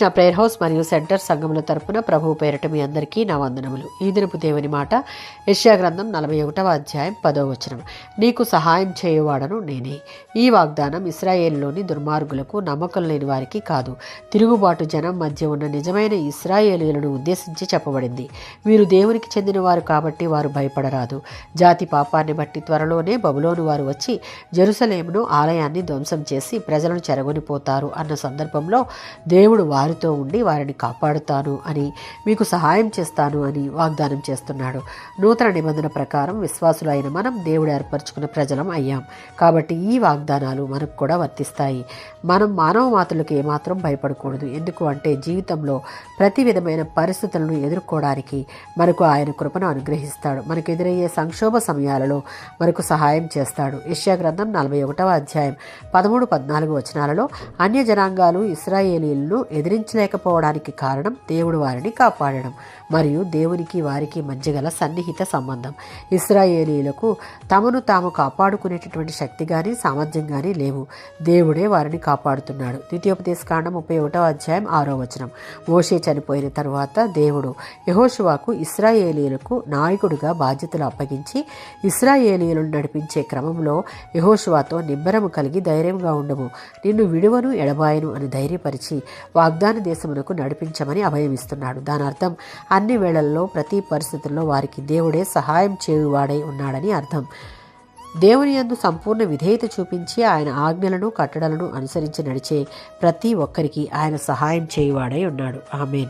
వీక్షణ prayer house మరియు centre సంఘముల తరపున ప్రభువు పేరట మీ అందరికీ నా వందనములు. ఈ దినపు దేవుని మాట యెషయా గ్రంథం 41వ అధ్యాయం 10వ వచనం. నీకు సహాయం చేయువాడను నేనే. ఈ వాగ్దానం ఇశ్రాయేలులోని దుర్మార్గులకు, నమ్మకం లేని వారికి కాదు, తిరుగుబాటు జనం మధ్య ఉన్న నిజమైన ఇశ్రాయేలీయులను ఉద్దేశించి చెప్పబడింది. వీరు దేవునికి చెందినవారు కాబట్టి వారు భయపడరాదు. జాతి పాపాన్ని బట్టి త్వరలోనే బబులోను వారు వచ్చి జెరూసలేమును, ఆలయాన్ని ధ్వంసం చేసి ప్రజలను చెరగొనిపోతారు అన్న సందర్భంలో దేవుడు వారితో ఉండి వారిని కాపాడుతాను అని, మీకు సహాయం చేస్తాను అని వాగ్దానం చేస్తున్నాడు. నూతన నిబంధన ప్రకారం విశ్వాసులు అయిన మనం దేవుడు ఏర్పరచుకున్న ప్రజలం అయ్యాం. కాబట్టి ఈ వాగ్దానాలు మనకు కూడా వర్తిస్తాయి. మనం మానవ మాతలకు ఏమాత్రం భయపడకూడదు. ఎందుకు అంటే జీవితంలో ప్రతి విధమైన పరిస్థితులను ఎదుర్కోవడానికి మనకు ఆయన కృపను అనుగ్రహిస్తాడు. మనకు ఎదురయ్యే సంక్షోభ సమయాలలో మనకు సహాయం చేస్తాడు. యెషయా గ్రంథం 41వ అధ్యాయం 13-14 వచనాలలో అన్య జనాంగాలు ఇశ్రాయేలీయులను ఎదిరించలేకపోవడానికి కారణం దేవుడు వారిని కాపాడడం మరియు దేవునికి వారికి మధ్య గల సన్నిహిత సంబంధం. ఇశ్రాయేలీయులకు తమను తాము కాపాడుకునేటటువంటి శక్తి కానీ సామర్థ్యం కానీ లేవు. దేవుడే వారిని కాపాడుతున్నాడు. ద్వితీయోపదేశకాండం 31వ అధ్యాయం 6వ వచనం. మోషే చనిపోయిన తరువాత దేవుడు యెహోషువకు ఇశ్రాయేలీయులకు నాయకుడిగా బాధ్యతలు అప్పగించి ఇశ్రాయేలీయులను నడిపించే క్రమంలో యెహోషువతో నిబ్బరము కలిగి ధైర్యంగా ఉండము, నిన్ను విడువను ఎడబాయను అని ధైర్యపరిచి వాగ్దాన దేశమునకు నడిపించమని అభయమిస్తున్నాడు. దాని అర్థం అన్ని వేళల్లో ప్రతి పరిస్థితుల్లో వారికి దేవుడే సహాయం చేయువాడై ఉన్నాడని అర్థం. దేవుని యందు సంపూర్ణ విధేయత చూపించి ఆయన ఆజ్ఞలను, కట్టడలను అనుసరించి నడిచే ప్రతి ఒక్కరికి ఆయన సహాయం చేయువాడై ఉన్నాడు. ఆమేన్.